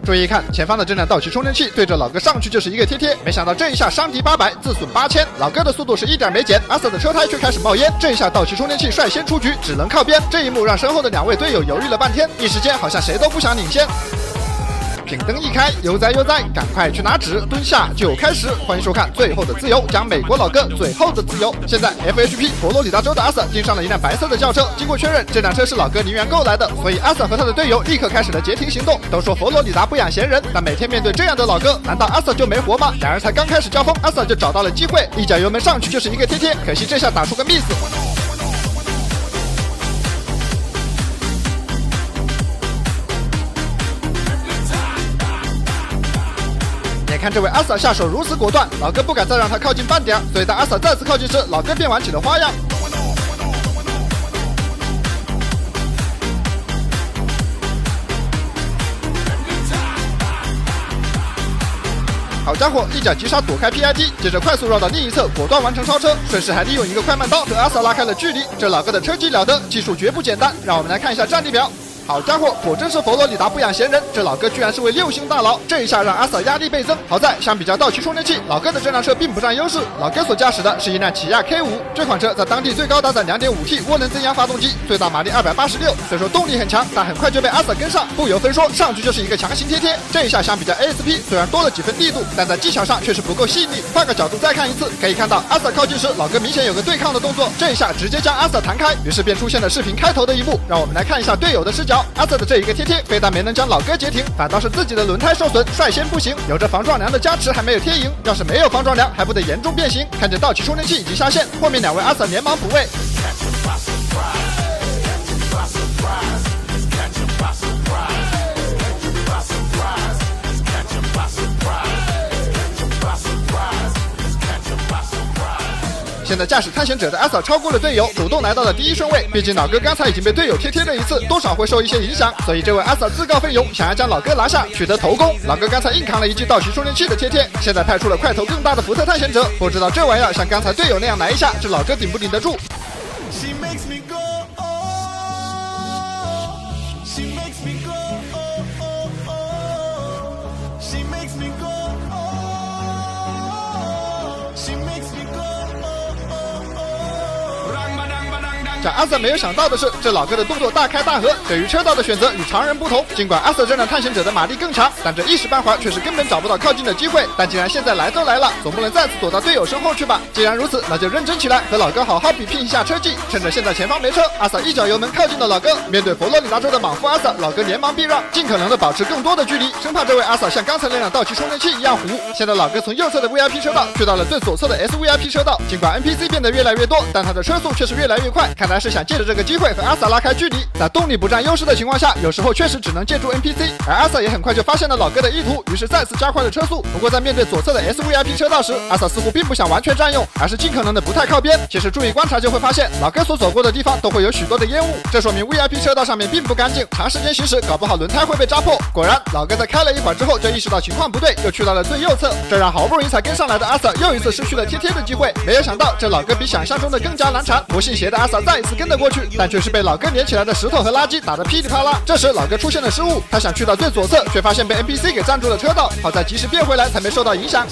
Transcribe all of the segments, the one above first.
注意看，前方的这辆道奇充电器对着老哥上去就是一个贴贴，没想到这一下伤敌800，自损8000，老哥的速度是一点没减，阿瑟的车胎却开始冒烟。这一下道奇充电器率先出局，只能靠边。这一幕让身后的2位队友犹豫了半天，一时间好像谁都不想领先。屏灯一开，悠哉悠哉，赶快去拿纸，蹲下就开始。欢迎收看《最后的自由》，讲美国老哥最后的自由。现在 FHP 佛罗里达州的阿瑟盯上了一辆白色的轿车，经过确认，这辆车是老哥零元购来的，所以阿瑟和他的队友立刻开始了截停行动。都说佛罗里达不养闲人，但每天面对这样的老哥，难道阿瑟就没活吗？两人才刚开始交锋，阿瑟就找到了机会，一脚油门上去就是一个贴贴，可惜这下打出个 miss。看这位阿瑟下手如此果断，老哥不敢再让他靠近半点，所以当阿瑟再次靠近时，老哥便玩起了花样。好家伙，一脚急刹躲开 PID， 接着快速绕到另一侧，果断完成超车，顺势还利用一个快慢刀和阿瑟拉开了距离。这老哥的车技了得，技术绝不简单。让我们来看一下战力表。好家伙，果真是佛罗里达不养闲人，这老哥居然是位6星大佬，这一下让阿瑟压力倍增。好在相比较道奇充电器，老哥的这辆车并不占优势，老哥所驾驶的是一辆起亚 K5， 这款车在当地最高搭载 2.5T 涡能增压发动机，最大马力286，虽说动力很强，但很快就被阿瑟跟上，不由分说，上去就是一个强行贴贴。这一下相比较 ASP 虽然多了几分力度，但在技巧上却是不够细腻。换个角度再看一次，可以看到阿瑟靠近时，老哥明显有个对抗的动作，这一下直接将阿瑟弹开，于是便出现了视频开头的一幕。让我们来看一下队友的视角，阿瑟的这一个贴贴非但没能将老哥截停，反倒是自己的轮胎受损，率先不行。有着防撞梁的加持还没有贴赢，要是没有防撞梁还不得严重变形。看见道奇充电器已经下线，后面2位阿瑟连忙补位。现在驾驶探险者的阿瑟超过了队友，主动来到了第1顺位。毕竟老哥刚才已经被队友贴贴了一次，多少会受一些影响，所以这位阿瑟自告奋勇，想要将老哥拿下，取得头功。老哥刚才硬扛了一记道奇充电器的贴贴，现在派出了块头更大的福特探险者，不知道这玩意儿像刚才队友那样来一下，这老哥顶不顶得住？让阿瑟没有想到的是，这老哥的动作大开大合，对于车道的选择与常人不同。尽管阿瑟这辆探险者的马力更强，但这一时半会儿却是根本找不到靠近的机会。但既然现在来都来了，总不能再次躲到队友身后去吧？既然如此，那就认真起来，和老哥好好比拼一下车技。趁着现在前方没车，阿瑟一脚油门靠近了老哥。面对佛罗里达州的莽夫阿瑟，老哥连忙避让，尽可能的保持更多的距离，生怕这位阿瑟像刚才那辆道奇充电器一样糊。现在老哥从右侧的 VIP 车道去到了最左侧的 SVIP 车道，尽管 NPC 变得越来越多，但他的车速却是越来越快，看来是想借着这个机会和阿瑟拉开距离。在动力不占优势的情况下，有时候确实只能借助 NPC， 而阿瑟也很快就发现了老哥的意图，于是再次加快了车速。不过在面对左侧的 SVIP 车道时，阿瑟似乎并不想完全占用，而是尽可能的不太靠边。其实注意观察就会发现，老哥所走过的地方都会有许多的烟雾，这说明 VIP 车道上面并不干净，长时间行驶搞不好轮胎会被扎破。果然，老哥在开了一会儿之后就意识到情况不对，又去到了最右侧，这让好不容易才跟上来的阿瑟又一次失去了贴贴的机会。没有想到这老哥比想象中的更加难缠，不信邪的阿瑟再一次跟了过去，但却是被老哥连起来的石头和垃圾打得噼里啪啦。这时老哥出现了失误，他想去到最左侧，却发现被 NPC 给占住了车道，好在及时变回来才没受到影响。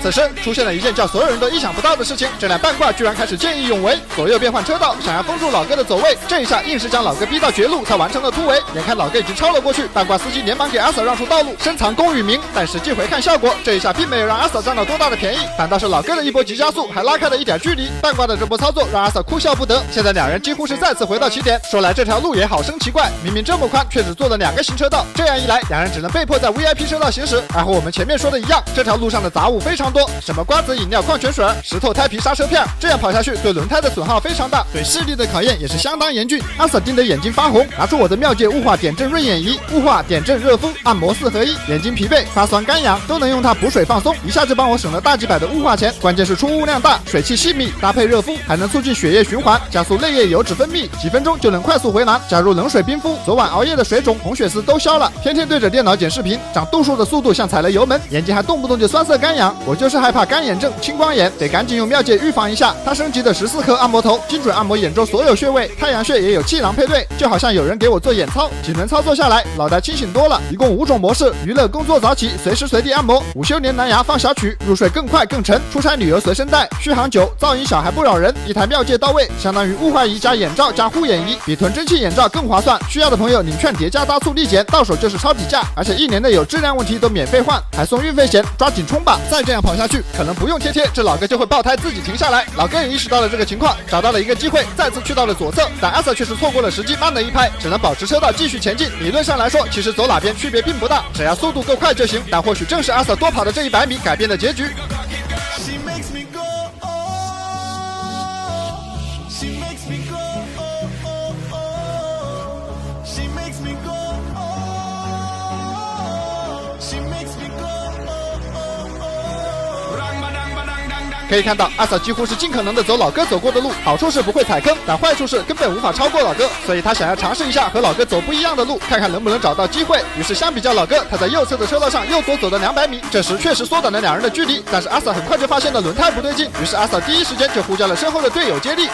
此时出现了一件叫所有人都意想不到的事情，这辆半挂居然开始见义勇为，左右变换车道，想要封住老哥的走位。这一下硬是将老哥逼到绝路，才完成了突围。眼看老哥已经超了过去，半挂司机连忙给阿瑟让出道路，深藏功与名。但实际回看效果，这一下并没有让阿瑟占到多大的便宜，反倒是老哥的一波急加速，还拉开了一点距离。半挂的这波操作让阿瑟哭笑不得。现在两人几乎是再次回到起点。说来这条路也好生奇怪，明明这么宽，却只做了2个行车道。这样一来，两人只能被迫在 VIP 车道行驶。而和我们前面说的一样，这条路上的杂物非常多。多，什么瓜子饮料、矿泉水、石头胎皮刹车片，这样跑下去对轮胎的损耗非常大，对视力的考验也是相当严峻。阿 Sir 盯得眼睛发红，拿出我的妙界雾化点阵润眼仪，雾化、点阵、热敷、按摩4合1，眼睛疲惫、发酸、干痒都能用它补水放松，一下就帮我省了大几百的雾化钱。关键是出雾量大，水汽细密，搭配热敷还能促进血液循环，加速泪液油脂分泌，几分钟就能快速回蓝。加入冷水冰敷，昨晚熬夜的水肿、红血丝都消了。天天对着电脑剪视频，长度数的速度像踩了油门，眼睛还动不动就酸涩干痒。我就是害怕干眼症、青光眼，得赶紧用妙界预防一下。它升级的14颗按摩头，精准按摩眼周所有穴位，太阳穴也有气囊配对，就好像有人给我做眼操。几轮操作下来，脑袋清醒多了。一共5种模式：娱乐、工作、早起、随时随地按摩。午休连蓝牙放小曲，入睡更快更沉。出差旅游随身带，续航久，噪音小还不扰人。一台妙界到位，相当于雾化仪加眼罩加护眼仪，比臀蒸汽眼罩更划算。需要的朋友宁劝叠加大促立减，到手就是超底价，而且1年内有质量问题都免费换，还送运费险，抓紧冲吧！再这样跑下去，可能不用贴贴，这老哥就会爆胎自己停下来。老哥也意识到了这个情况，找到了一个机会，再次去到了左侧，但阿 Sir 却是错过了时机，慢了一拍，只能保持车道继续前进。理论上来说，其实走哪边区别并不大，只要速度够快就行。但或许正是阿 Sir 多跑的这100米改变了结局。可以看到，阿 Sir 几乎是尽可能的走老哥走过的路，好处是不会踩坑，但坏处是根本无法超过老哥，所以他想要尝试一下和老哥走不一样的路，看看能不能找到机会。于是相比较老哥，他在右侧的车道上又多走了200米，这时确实缩短了2人的距离，但是阿 Sir 很快就发现了轮胎不对劲，于是阿 Sir 第一时间就呼叫了身后的队友接力。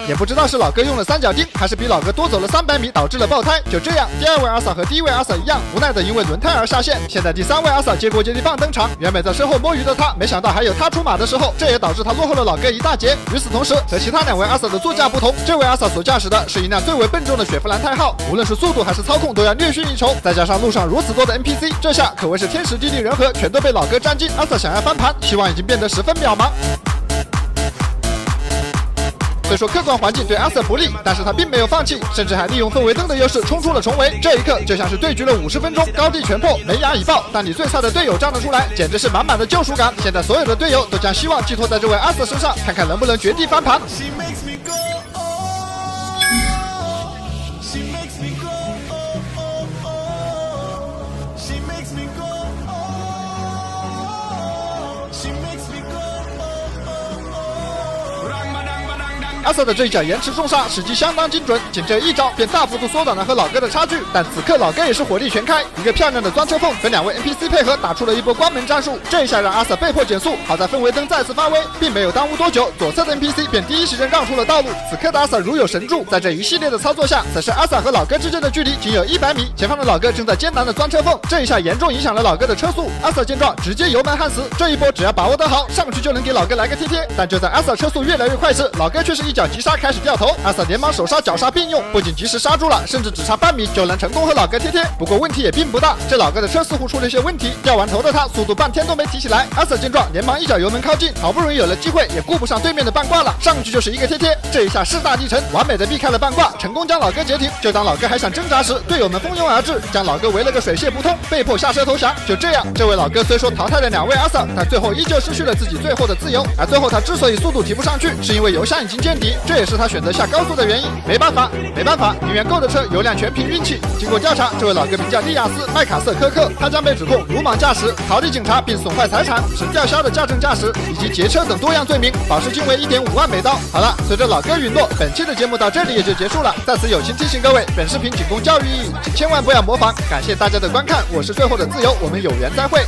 也不知道是老哥用了3脚钉，还是比老哥多走了300米导致了爆胎。就这样，第2位阿 Sir 和第1位阿 Sir 一样，无奈的因为轮胎而下线。现在第3位阿 Sir 接过接力棒登场，原本在身后摸鱼的他，没想到还有他出马的时候，这也导致他落后了老哥一大截。与此同时，和其他2位阿 Sir 的座驾不同，这位阿 Sir 所驾驶的是一辆最为笨重的雪佛兰太昊，无论是速度还是操控都要略逊一筹。再加上路上如此多的 NPC， 这下可谓是天时地利人和，全都被老哥占尽。阿 Sir 想要翻盘，希望已经变得十分渺茫。虽说客观环境对阿 Sir 不利，但是他并没有放弃，甚至还利用氛围灯的优势冲出了重围。这一刻就像是对局了50分钟，高地全破，没牙以爆，但你最差的队友站了出来，简直是满满的救赎感。现在所有的队友都将希望寄托在这位阿 Sir 身上，看看能不能绝地翻盘。阿 Sir 的这一脚延迟重刹时机相当精准，仅这一招便大幅度缩短了和老哥的差距。但此刻老哥也是火力全开，一个漂亮的钻车缝和2位 NPC 配合打出了一波关门战术，这一下让阿 Sir 被迫减速。好在氛围灯再次发威，并没有耽误多久，左侧的 NPC 便第一时间让出了道路。此刻的阿 Sir 如有神助，在这一系列的操作下，此时阿 Sir 和老哥之间的距离仅有100米，前方的老哥正在艰难的钻车缝，这一下严重影响了老哥的车速。阿 Sir 见状直接油门焊死，这一波只要把握得好，上去就能给老哥来个贴贴。但就在阿 Sir 车速越来越快时，老哥却是一脚急刹开始掉头，阿 Sir 连忙手刹脚刹并用，不仅及时刹住了，甚至只差半米就能成功和老哥贴贴。不过问题也并不大，这老哥的车似乎出了一些问题，掉完头的他速度半天都没提起来。阿 Sir 见状连忙一脚油门靠近，好不容易有了机会，也顾不上对面的半挂了，上去就是一个贴贴，这一下势大力沉，完美的避开了半挂，成功将老哥截停。就当老哥还想挣扎时，队友们蜂拥而至，将老哥围了个水泄不通，被迫下车投降。就这样，这位老哥虽说淘汰了2位阿 Sir， 但最后依旧失去了自己最后的自由。而最后他之所以速度提不上去，是因为油箱已经见底，这也是他选择下高速的原因。没办法，宁愿购的车油量全凭运气。经过调查，这位老哥名叫利亚斯·麦卡瑟科克，他将被指控鲁莽驾驶、逃离警察并损坏财产，是吊销的驾证驾驶以及劫车等多样罪名，保释金为1.5万美刀。好了，随着老哥陨落，本期的节目到这里也就结束了。在此友情提醒各位，本视频仅供教育意义，请千万不要模仿。感谢大家的观看，我是最后的自由，我们有缘再会。